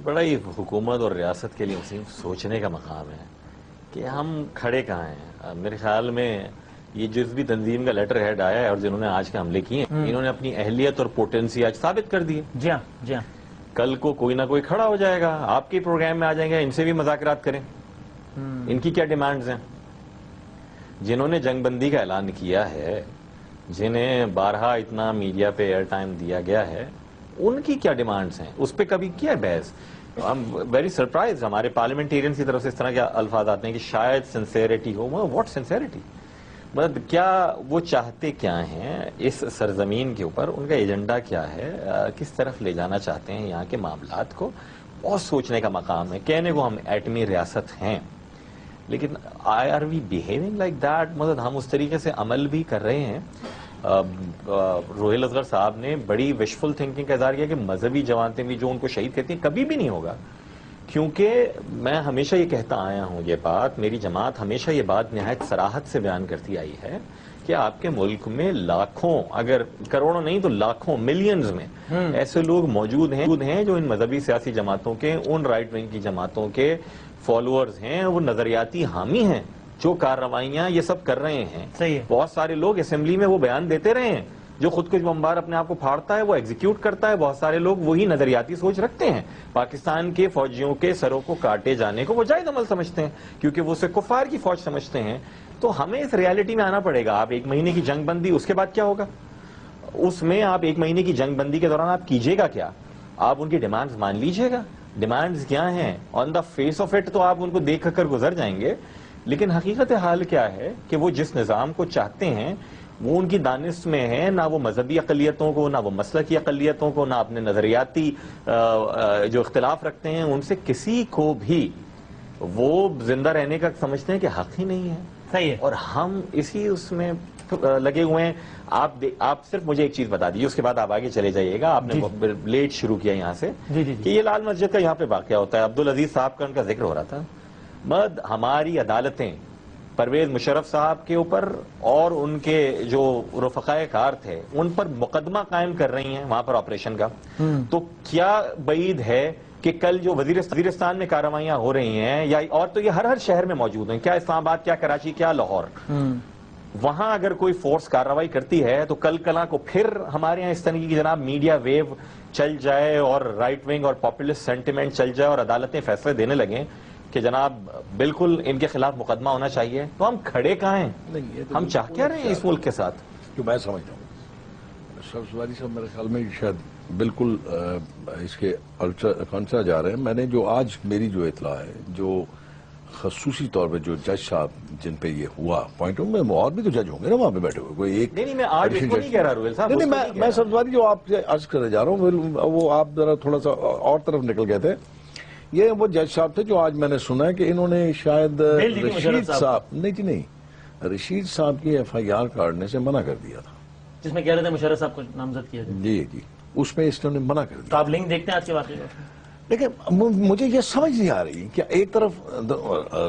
Speaker 6: بڑا ہی حکومت اور ریاست کے لیے وسیم سوچنے کا مقام ہے کہ ہم کھڑے کہاں ہیں. میرے خیال میں یہ جس بھی تنظیم کا لیٹر ہیڈ آیا ہے اور جنہوں نے آج کے حملے کیے ہیں, انہوں نے اپنی اہلیت اور پوٹینسی آج ثابت کر دی ہے.
Speaker 2: جی ہاں.
Speaker 6: کل کو کوئی نہ کوئی کھڑا ہو جائے گا, آپ کے پروگرام میں آ جائیں گے, ان سے بھی مذاکرات کریں, ان کی کیا ڈیمانڈز ہیں. جنہوں نے جنگ بندی کا اعلان کیا ہے, جنہیں بارہا اتنا میڈیا پہ ایئر ٹائم دیا گیا ہے, ان کی کیا ڈیمانڈز ہیں, اس پہ کبھی کیا بحث. ہم ویری سرپرائز, ہمارے پارلیمنٹیرینز کی طرف سے اس طرح کے الفاظ آتے ہیں کہ شاید سنسیریٹی ہو. واٹ سنسیریٹی, مطلب کیا وہ چاہتے کیا ہیں اس سرزمین کے اوپر, ان کا ایجنڈا کیا ہے, کس طرف لے جانا چاہتے ہیں یہاں کے معاملات کو. بہت سوچنے کا مقام ہے. کہنے کو ہم ایٹمی ریاست ہیں, لیکن are we behaving like that? مطلب ہم اس طریقے سے عمل بھی کر رہے ہیں. روہیل اصغر صاحب نے بڑی وشفل تھنکنگ کا اظہار کیا کہ مذہبی جماعتیں بھی جو ان کو شہید کہتی ہیں، کبھی بھی نہیں ہوگا. کیونکہ میں ہمیشہ یہ کہتا آیا ہوں، یہ بات میری جماعت ہمیشہ یہ بات نہایت صراحت سے بیان کرتی آئی ہے کہ آپ کے ملک میں لاکھوں، اگر کروڑوں نہیں تو لاکھوں، ملینز میں ایسے لوگ موجود ہیں جو ان مذہبی سیاسی جماعتوں کے، ان رائٹ ونگ کی جماعتوں کے فالوورز ہیں، وہ نظریاتی حامی ہیں، جو کارروائیاں یہ سب کر رہے ہیں. بہت سارے لوگ اسمبلی میں وہ بیان دیتے رہے ہیں. جو خود کش بمبار اپنے آپ کو پھاڑتا ہے وہ ایگزیکیوٹ کرتا ہے. بہت سارے لوگ وہی نظریاتی سوچ رکھتے ہیں. پاکستان کے فوجیوں کے سروں کو کاٹے جانے کو وہ جائز عمل سمجھتے ہیں کیونکہ وہ اسے کفار کی فوج سمجھتے ہیں. تو ہمیں اس ریالٹی میں آنا پڑے گا. آپ 1 مہینے کی جنگ بندی، اس کے بعد کیا ہوگا؟ اس میں آپ 1 مہینے کی جنگ بندی کے دوران آپ کیجئے گا کیا؟ آپ ان کی ڈیمانڈز مان لیجئے گا. ڈیمانڈز کیا ہیں؟ آن دا فیس آف اٹ تو آپ ان کو دیکھ کر گزر جائیں گے، لیکن حقیقت حال کیا ہے کہ وہ جس نظام کو چاہتے ہیں وہ ان کی دانش میں ہے. نہ وہ مذہبی اقلیتوں کو، نہ وہ مسلکی اقلیتوں کو، نہ اپنے نظریاتی جو اختلاف رکھتے ہیں ان سے کسی کو بھی وہ زندہ رہنے کا سمجھتے ہیں کہ حق ہی نہیں ہے.
Speaker 2: صحیح ہے.
Speaker 6: اور ہم اسی اس میں لگے ہوئے ہیں. آپ صرف مجھے ایک چیز بتا دیجیے، اس کے بعد آپ آگے چلے جائیے گا. آپ نے لیٹ شروع کیا یہاں سے کہ یہ لال مسجد کا یہاں پہ واقعہ ہوتا ہے. عبدالعزیز صاحب کا ان کا ذکر ہو رہا تھا. ہماری عدالتیں پرویز مشرف صاحب کے اوپر اور ان کے جو رفقائے کار تھے ان پر مقدمہ قائم کر رہی ہیں وہاں پر آپریشن کا. تو کیا بعید ہے کہ کل جو وزیرستان میں کارروائیاں ہو رہی ہیں، یا اور تو یہ ہر شہر میں موجود ہیں، کیا اسلام آباد، کیا کراچی، کیا لاہور، وہاں اگر کوئی فورس کارروائی کرتی ہے تو کل کلاں کو پھر ہمارے یہاں اس طرح کی جناب میڈیا ویو چل جائے اور رائٹ ونگ اور پاپولسٹ سینٹیمنٹ چل جائے اور عدالتیں فیصلے دینے لگیں کہ جناب بالکل ان کے خلاف مقدمہ ہونا چاہیے، تو ہم کھڑے کہاں ہیں؟ ہم چاہ کیا رہے ہیں اس ملک کے ساتھ؟
Speaker 4: جو میں سمجھتا ہوں سبزواری صاحب میرے خیال میں شاید بالکل اس کے کنسا جا رہے ہیں. میں نے جو آج میری جو اطلاع ہے، جو خصوصی طور پہ جو جج صاحب جن پہ یہ ہوا پوائنٹ میں، اور بھی تو جج ہوں گے نا وہاں پہ بیٹھے ہوئے. کوئی ایک
Speaker 6: نہیں میں آج اس کو نہیں کہہ رہا روہیل صاحب.
Speaker 4: نہیں میں سبزواری جو آپ سے عرض کرنے جا رہا ہوں وہ آپ ذرا تھوڑا سا اور طرف نکل گئے تھے. یہ وہ جج صاحب تھے جو آج میں نے سنا ہے کہ انہوں نے شاید رشید صاحب رشید صاحب کی FIR کاٹنے سے منع کر دیا تھا،
Speaker 2: جس میں کہہ رہے تھے مشرف صاحب کو نامزد کیا جائے.
Speaker 4: جی اس میں اس نے منع کر دیا.
Speaker 2: تو آپ لنک دیکھتے ہیں آج کے واقعے کا؟
Speaker 4: لیکن مجھے یہ سمجھ نہیں آ رہی کہ ایک طرف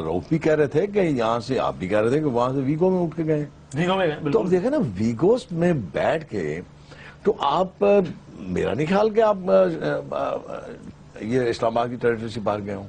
Speaker 4: روف بھی کہہ رہے تھے کہ یہاں سے، آپ بھی کہہ رہے تھے کہ وہاں سے ویگو میں اٹھ کے گئے.
Speaker 2: ویگو میں گئے،
Speaker 4: تو اب دیکھیں نا ویگوز میں بیٹھ کے تو آپ، میرا نہیں خیال کہ آپ یہ اسلام آباد کی ٹیریٹری سے باہر گئے ہوں.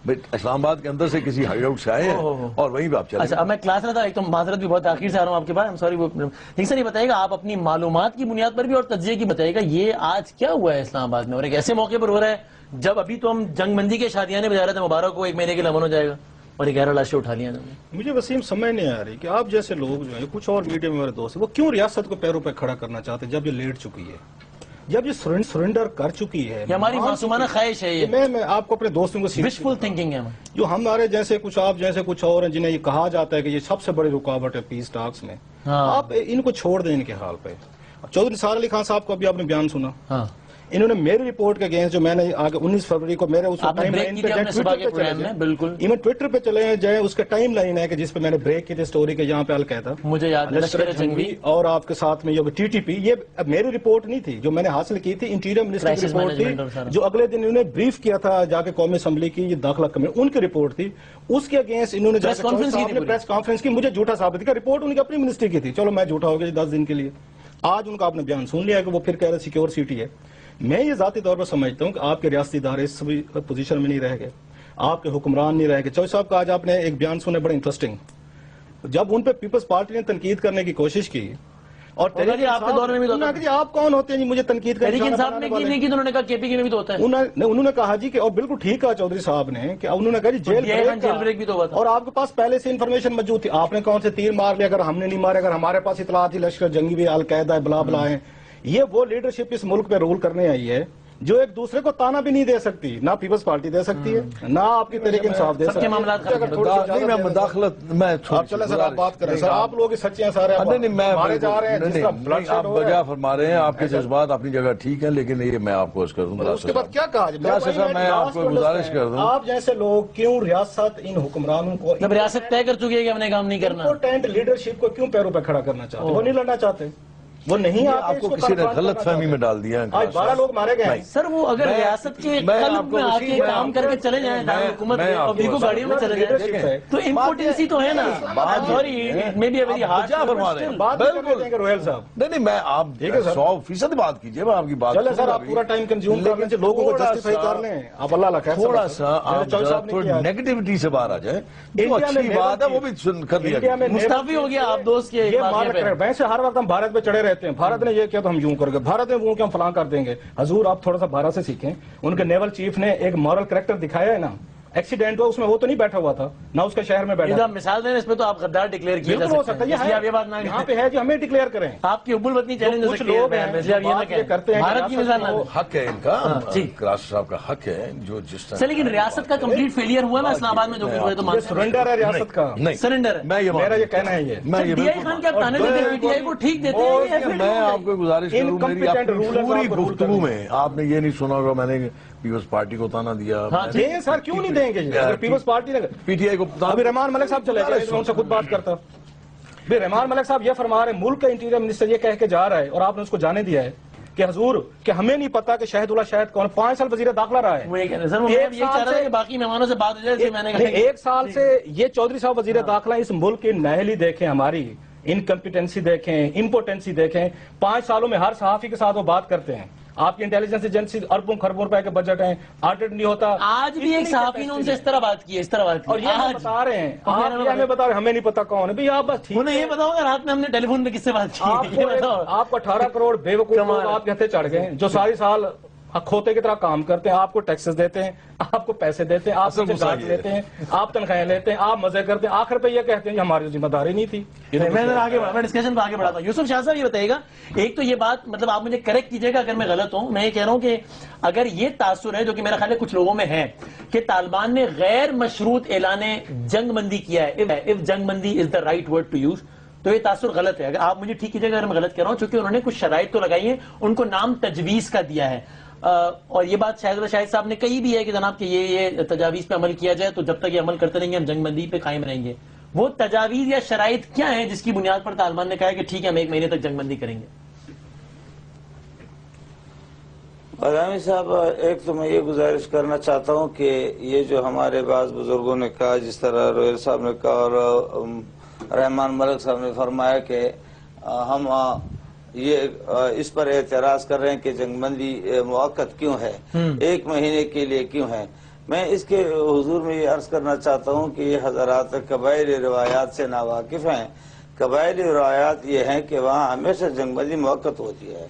Speaker 4: اسلام آباد کے اندر سے کسی ہائی آؤٹ سے آئے ہیں اور وہیں پہ آپ چلے.
Speaker 2: اچھا اب میں کلاس میں تھا، ایک تو معذرت بھی بہت آخر سے آ رہا ہوں آپ کے پاس، سوری. لیکن سر یہ بتائیے گا، آپ اپنی معلومات کی بنیاد پر بھی اور تجزیے کی بتائیے گا، یہ آج کیا ہوا ہے اسلام آباد میں اور ایک ایسے موقع پر ہو رہا ہے جب ابھی تو ہم جنگ بندی کے شادیانے بجا رہے تھے، مبارک کو 1 مہینے کے لیے امن ہو جائے گا، اور 11 لاشیں اٹھا لیا.
Speaker 7: مجھے وسیم سمجھ نہیں آ رہی کہ آپ جیسے لوگ جو ہیں، کچھ اور میڈیا میں میرے دوست ہیں، وہ کیوں ریاست کو پیروں پہ کھڑا کرنا چاہتے ہیں جب یہ لیٹ چکی ہے، جب یہ سرنڈر کر چکی ہے.
Speaker 2: یہ ہماری معصومانہ خواہش ہے.
Speaker 7: میں آپ کو اپنے دوستوں کو
Speaker 2: وشفل تھنکنگ ہے
Speaker 7: جو ہمارے جیسے کچھ، آپ جیسے کچھ اور ہیں جنہیں یہ کہا جاتا ہے کہ یہ سب سے بڑی رکاوٹ ہے پیس ٹاکس میں. آپ ان کو چھوڑ دیں ان کے حال پہ. چودھری سار علی خان صاحب کو ابھی آپ نے بیان سنا، انہوں نے میری رپورٹ کے اگینسٹ جو میں نے آگے 19 فروری کو میرے اس ٹائم لائن پہ ایون ٹویٹر پہ چلے جائیں، اس کا ٹائم لائن ہے کہ جس پہ میں نے بریک کی تھی سٹوری کے، یہاں پہ القاعدہ،
Speaker 2: مجھے یاد ہے لشکر جنگی
Speaker 7: اور آپ کے ساتھ میں یہ TTP. یہ میری رپورٹ نہیں تھی جو میں نے حاصل کی تھی، انٹیریئر منسٹر کی رپورٹ تھی جو اگلے دن انہوں نے بریف کیا تھا جا کے قومی اسمبلی کی، یہ داخلہ کمیٹی، ان کی رپورٹ تھی. اس کے اگینسٹ انہوں نے پریس کانفرنس کی، مجھے جھوٹا ثابت کیا. رپورٹ ان کی اپنی منسٹری کی تھی، چلو میں جھوٹا ہو گیا 10 دن کے لیے. آج ان کا آپ نے بیان سن لیا کہ وہ پھر کہہ رہے سیکیور سٹی ہے. میں یہ ذاتی طور پر سمجھتا ہوں کہ آپ کے ریاستی ادارے اس پوزیشن میں نہیں رہ گئے، آپ کے حکمران نہیں رہ گئے. چوہدری صاحب کا آج آپ نے ایک بیان سنے بڑے انٹرسٹنگ، جب ان پہ پیپلز پارٹی نے تنقید کرنے کی کوشش کی اور
Speaker 2: آپ کے دور میں بھی
Speaker 7: آپ کون ہوتے ہیں جی مجھے تنقید کرنے
Speaker 2: لیکن صاحب نے کی، انہوں نے کہا KPK میں بھی تو ہوتا ہے.
Speaker 7: انہوں نے کہا جی کہ، اور بالکل ٹھیک کہا چودھری صاحب نے کہ انہوں نے کہا جی جیل
Speaker 2: بریک بھی تو ہوا تھا،
Speaker 7: اور آپ کے پاس پہلے سے انفارمیشن موجود تھی. آپ نے کون سے تیر مار لیا اگر ہم نے نہیں مارے، اگر ہمارے پاس اطلاع تھی لشکر جنگی بھی القاعدہ ہے بلا بلا ہے. یہ وہ لیڈرشپ اس ملک پہ رول کرنے آئی ہے جو ایک دوسرے کو تانا بھی نہیں دے سکتی، نہ پیپلز پارٹی دے سکتی ہے، نہ آپ کی تحریک انصاف دے سکتی ہے۔
Speaker 4: میں مداخلت میں
Speaker 7: آپ چلیں سر، آپ بات کریں سر، آپ لوگ سچے ہیں سارے، مارے جا رہے ہیں،
Speaker 4: آپ بجا فرما رہے ہیں، آپ کے جذبات اپنی جگہ ٹھیک ہیں، لیکن یہ میں آپ کو اس کر دوں
Speaker 7: اس کے بعد کیا کہا جائے؟
Speaker 4: میں آپ کو گزارش کر دوں،
Speaker 7: آپ جیسے لوگ کیوں ریاست ان حکمرانوں کو،
Speaker 2: جب ریاست طے کر چکی ہے کہ ہم نے کام نہیں کرنا،
Speaker 7: امپورٹنٹ لیڈرشپ کو کیوں پیروں پہ کھڑا کرنا چاہتے؟ وہ نہیں لڑنا چاہتے، وہ نہیں،
Speaker 4: آپ کو کسی نے غلط فہمی میں ڈال دیا۔
Speaker 7: آج 12 لوگ مارے گئے ہیں
Speaker 2: سر، وہ اگر ریاست کے قلب میں آ کے کام کر کے چلے جائیں حکومت میں اور دیکھو گاڑیوں میں چلے جائیں تو امپورٹنسی تو ہے نا۔ سوری، میں بھی ابھی ہاتھ
Speaker 7: روہیل صاحب،
Speaker 4: نہیں میں آپ 100% بات کیجئے، میں آپ کی بات
Speaker 7: چلے سر، آپ پورا ٹائم کنزیوم کر لیں، لوگوں کو جسٹیفائی کر لیں، آپ اللہ لکھیں
Speaker 4: تھوڑا سا آپ نیگیٹیوٹی سے باہر آ جائیں، جو اچھی بات ہے وہ بھی سن کر دیا،
Speaker 2: مستعفی ہو گیا آپ دوست کے۔
Speaker 7: ویسے ہر وقت ہم بھارت پہ چڑھے رہتے ہیں، بھارت نے یہ کیا تو ہم یوں کر گئے، بھارت نے وہ کیا ہم فلاں کر دیں گے۔ حضور آپ تھوڑا سا بھارت سے سیکھیں، ان کے نیول چیف نے ایک مورل کریکٹر دکھایا ہے نا، ایکسیڈنٹ ہوا اس میں وہ تو نہیں بیٹھا ہوا تھا نہ اس کے شہر میں بیٹھا،
Speaker 2: مثال دیں اس پہ تو آپ غدار ڈکلیئر کیے جا سکتے ہیں،
Speaker 7: یہ
Speaker 2: یہ بات
Speaker 7: یہاں پہ ہے کہ ہمیں ڈکلیئر کریں،
Speaker 2: آپ کی ابو الوطنی چیلنج
Speaker 7: کچھ لوگ ہیں کرتے ہیں،
Speaker 2: بھارت کی مثال
Speaker 4: حق ہے ان کا، کراش صاحب کا حق ہے جو جس طرح،
Speaker 2: لیکن ریاست کا کمپلیٹ فیلئر ہوا نا اسلام آباد میں، جو کچھ ہوئے تو
Speaker 7: سرنڈر ہے ریاست کا،
Speaker 2: سرنڈر ہے،
Speaker 7: میرا یہ کہنا ہے، یہ
Speaker 2: ڈی آئی خان کے آپ تانے دیتے ہیں، ڈی آئی کو ٹھیک دیتے ہیں۔
Speaker 4: میں آپ کو گزارش کروں، میری اپنی پوری گفتگو میں آپ نے یہ نہیں سنا ہوگا میں نے پیپلز پارٹی کو تانا دیا۔
Speaker 7: دیں سر، کیوں نہیں دیں گے؟ پیپلز پارٹی نے
Speaker 4: پی ٹی آئی کو،
Speaker 7: ابھی رحمان ملک صاحب چلے گئے، ان سے خود بات کرتا، رحمان ملک صاحب یہ فرما رہے ہیں، ملک کا انٹیریئر منسٹر یہ کہہ کے جا رہا ہے اور آپ نے اس کو جانے دیا ہے کہ حضور کہ ہمیں نہیں پتا کہ شاہد اللہ شاہد کون، 5 سال وزیر داخلہ رہا ہے،
Speaker 2: باقی مہمانوں سے بات ہو جائے، میں نے کہا
Speaker 7: 1 سال سے یہ چودھری صاحب وزیر داخلہ، اس ملک کی نااہلی دیکھیں، ہماری انکمپیٹنسی دیکھیں، امپورٹنسی دیکھیں، 5 سالوں میں ہر صحافی کے ساتھ وہ بات کرتے ہیں، آپ کی انٹیلیجنس ایجنسی اربوں خربوں روپے کے بجٹ ہیں، آڈٹ نہیں ہوتا۔
Speaker 2: آج بھی ایک صحافی نے ان سے اس طرح بات کی ہے، اس طرح بات کی،
Speaker 7: اور یہ ہمیں بتا رہے ہیں، آپ ہمیں بتا رہے ہیں، ہمیں نہیں پتا کون ہے بھئی، آپ بس ٹھیک،
Speaker 2: انہیں یہ بتاؤ گا رات میں ہم نے ٹیلی فون پہ کس سے بات کی،
Speaker 7: آپ کو 18 کروڑ بے وقوف لوگ آپ کے ہتھے چڑھ گئے جو ساری سال کھوتے کی طرح کام کرتے ہیں، آپ کو ٹیکسز دیتے ہیں، آپ کو پیسے دیتے ہیں، آپ سے گارڈ لیتے ہیں، آپ تنخواہیں لیتے ہیں، آپ مزے کرتے ہیں، آخر پہ یہ کہتے ہیں کہ ہماری ذمہ داری نہیں تھی۔
Speaker 2: میں ڈسکشن پہ آگے بڑھاتا ہوں۔ یوسف شاہ صاحب یہ بتائیے گا، ایک تو یہ بات مطلب آپ مجھے کریکٹ کیجیے گا اگر میں غلط ہوں، میں یہ کہہ رہا ہوں کہ اگر یہ تاثر ہے جو کہ میرا خیال ہے کچھ لوگوں میں ہے کہ طالبان نے غیر مشروط اعلان جنگ بندی کیا ہے، if جنگ بندی is the right word to use, تو یہ تاثر غلط ہے، اگر آپ مجھے ٹھیک کیجیے گا اگر میں غلط کہہ رہا ہوں، چونکہ انہوں نے کچھ شرائط تو لگائی ہیں، ان کو نام تجویز کا دیا ہے، اور یہ بات شاہد اللہ شاہد صاحب نے کہی بھی ہے کہ جناب کہ یہ تجاویز پہ عمل کیا جائے تو جب تک یہ عمل کرتے رہیں گے ہم جنگ بندی پہ قائم رہیں گے۔ وہ تجاویز یا شرائط کیا ہیں جس کی بنیاد پر طالبان نے کہا ہے کہ ٹھیک ہے ہم 1 مہینے تک جنگ بندی کریں گے؟
Speaker 5: بادامی صاحب، ایک تو میں یہ گزارش کرنا چاہتا ہوں کہ یہ جو ہمارے بعض بزرگوں نے کہا، جس طرح روہیل صاحب نے کہا اور رحمان ملک صاحب نے فرمایا کہ ہم یہ اس پر اعتراض کر رہے ہیں کہ جنگ بندی موقت کیوں ہے، 1 مہینے کے لیے کیوں ہے۔ میں اس کے حضور میں یہ عرض کرنا چاہتا ہوں کہ یہ حضرات قبائلی روایات سے ناواقف ہیں۔ قبائلی روایات یہ ہیں کہ وہاں ہمیشہ جنگ بندی موقت ہوتی ہے،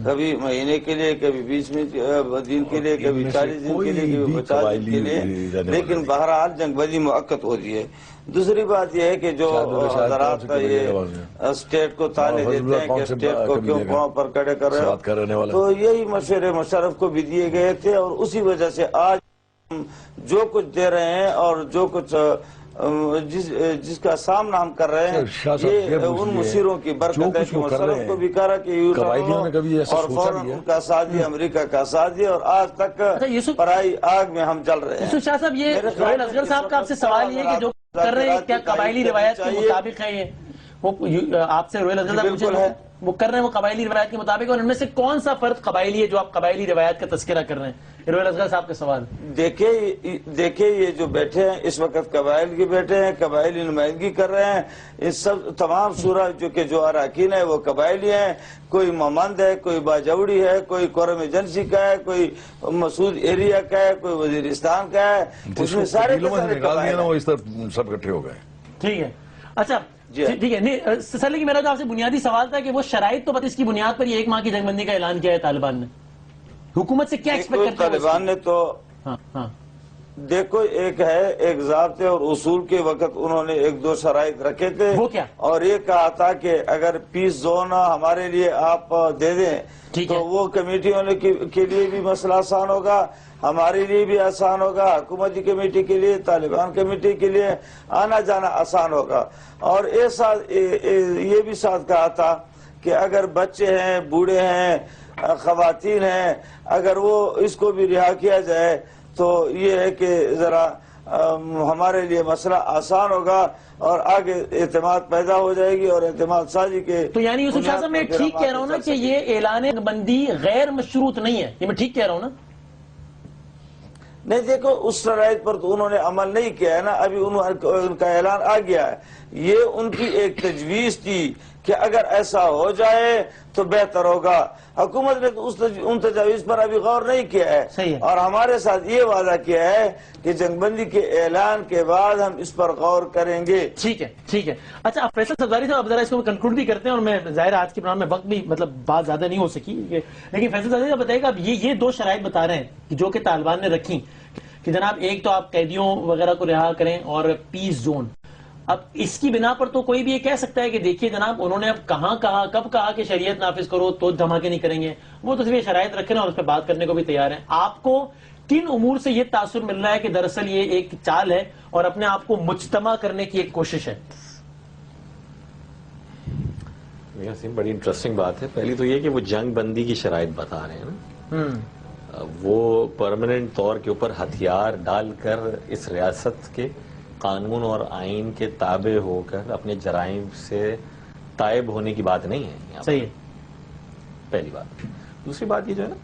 Speaker 5: کبھی مہینے کے لیے، کبھی 20 دن کے لیے، کبھی 40 دن کے لیے، کبھی 50 دن کے لیے، لیکن بہرحال جنگ بندی موقت ہوتی ہے۔ دوسری بات یہ ہے کہ جو حضرات یہ اسٹیٹ کو تانے دیتے ہیں کہ اسٹیٹ کو کیوں پاؤں پر کھڑے کر رہے ہو، تو یہی مشورے مشرف کو بھی دیے گئے تھے، اور اسی وجہ سے آج ہم جو کچھ دے رہے ہیں اور جو کچھ جس کا سامنا ہم کر رہے ہیں، یہ ان مصیروں کی برکت ہے کہ مشرف کو بھی کہا کہ اور فوراً ان کا ساتھ دیا، امریکہ کا ساتھ دیا، اور آج تک پرائی آگ میں ہم جل رہے ہیں۔
Speaker 2: یوسف شاہ صاحب، یہ روہیل اصغر صاحب کا آپ سے سوال یہ ہے کہ جو کر رہے ہیں کیا قبائلی روایت کے مطابق ہے؟ یہ وہ آپ سے روہیل اصغر صاحب پوچھے وہ کر رہے ہیں وہ قبائلی روایت کے مطابق، اور ان میں سے کون سا فرد قبائلی ہے جو آپ قبائلی روایت کا تذکرہ کر رہے ہیں؟ روہیل اصغر صاحب کا سوال۔
Speaker 5: دیکھیں یہ جو بیٹھے ہیں اس وقت قبائل کے بیٹھے ہیں، قبائلی نمائندگی کر رہے ہیں، اس سب تمام شورا جو اراکین ہے وہ قبائلی ہیں، کوئی ممند ہے، کوئی باجوڑی ہے، کوئی قورم ایجنسی کا ہے، کوئی مسعود ایریا کا ہے، کوئی وزیرستان کا ہے، اس میں سارے
Speaker 4: سب اکٹھے ہو گئے۔
Speaker 2: ٹھیک ہے، اچھا ٹھیک ہے، نہیں سر، لیکن میرا جو آپ سے بنیادی سوال تھا کہ وہ شرائط تو پتہ اس کی بنیاد پر یہ 1 ماہ کی جنگ بندی کا اعلان کیا ہے طالبان نے، حکومت سے کیا ایکسپیکٹ کرتے ہیں؟
Speaker 5: طالبان نے تو دیکھو ایک ہے، ایک ضابطے اور اصول کے وقت انہوں نے ایک دو شرائط رکھے تھے،
Speaker 2: وہ کیا؟
Speaker 5: اور یہ کہا تھا کہ اگر پیس زون ہمارے لیے آپ دے دیں تو وہ کمیٹیوں کے لیے بھی مسئلہ آسان ہوگا، ہمارے لیے بھی آسان ہوگا، حکومتی کمیٹی کے لیے، طالبان کمیٹی کے لیے آنا جانا آسان ہوگا۔ اور یہ بھی ساتھ کہا تھا کہ اگر بچے ہیں، بوڑھے ہیں، خواتین ہیں، اگر وہ اس کو بھی رہا کیا جائے تو یہ ہے کہ ذرا ہمارے لیے مسئلہ آسان ہوگا اور آگے اعتماد پیدا ہو جائے گی اور اعتماد سازی کے۔
Speaker 2: تو یعنی یوسف شاہ صاحب میں ٹھیک کہہ رہا ہوں نا کہ یہ اعلان بندی غیر مشروط نہیں ہے، یہ میں ٹھیک کہہ رہا ہوں نا؟
Speaker 5: نہیں، دیکھو اس شرائط پر تو انہوں نے عمل نہیں کیا ہے نا، ابھی ان کا اعلان آ گیا ہے۔ یہ ان کی ایک تجویز تھی کہ اگر ایسا ہو جائے تو بہتر ہوگا، حکومت نے تو ان تجاویز پر ابھی غور نہیں کیا ہے، اور ہمارے ساتھ یہ وعدہ کیا ہے کہ جنگ بندی کے اعلان کے بعد ہم اس پر غور کریں گے۔
Speaker 2: ٹھیک ہے، ٹھیک ہے۔ اچھا فیصل صفداری صاحب، اب ذرا اس کو کنکلوڈ بھی کرتے ہیں، اور میں ظاہر آج کے پروگرام میں وقت بھی بات زیادہ نہیں ہو سکی، لیکن فیصل صفداری صاحب بتائیے گا، اب یہ دو شرائط بتا رہے ہیں جو کہ طالبان نے رکھی کہ جناب ایک تو آپ قیدیوں وغیرہ کو رہا کریں اور پیس زون، اب اس کی بنا پر تو کوئی بھی یہ کہہ سکتا ہے کہ دیکھیے جناب انہوں نے اب کہاں کہا، کب کہا کہ شریعت نافذ کرو تو دھماکے نہیں کریں گے، وہ تو صرف یہ شرائط رکھے نا اور اس پہ بات کرنے کو بھی تیار ہیں۔ آپ کو کن امور سے یہ تاثر مل رہا ہے کہ دراصل یہ ایک چال ہے اور اپنے آپ کو مجتمع کرنے کی ایک کوشش ہے؟
Speaker 6: بڑی انٹرسٹنگ بات ہے۔ پہلی تو یہ کہ وہ جنگ بندی کی شرائط بتا رہے ہیں نا، وہ پرماننٹ طور کے اوپر ہتھیار ڈال کر اس ریاست کے قانون اور آئین کے تابع ہو کر اپنے جرائم سے تائب ہونے کی بات نہیں ہے۔
Speaker 2: صحیح ہے،
Speaker 6: پہلی بات۔ دوسری بات یہ جو ہے نا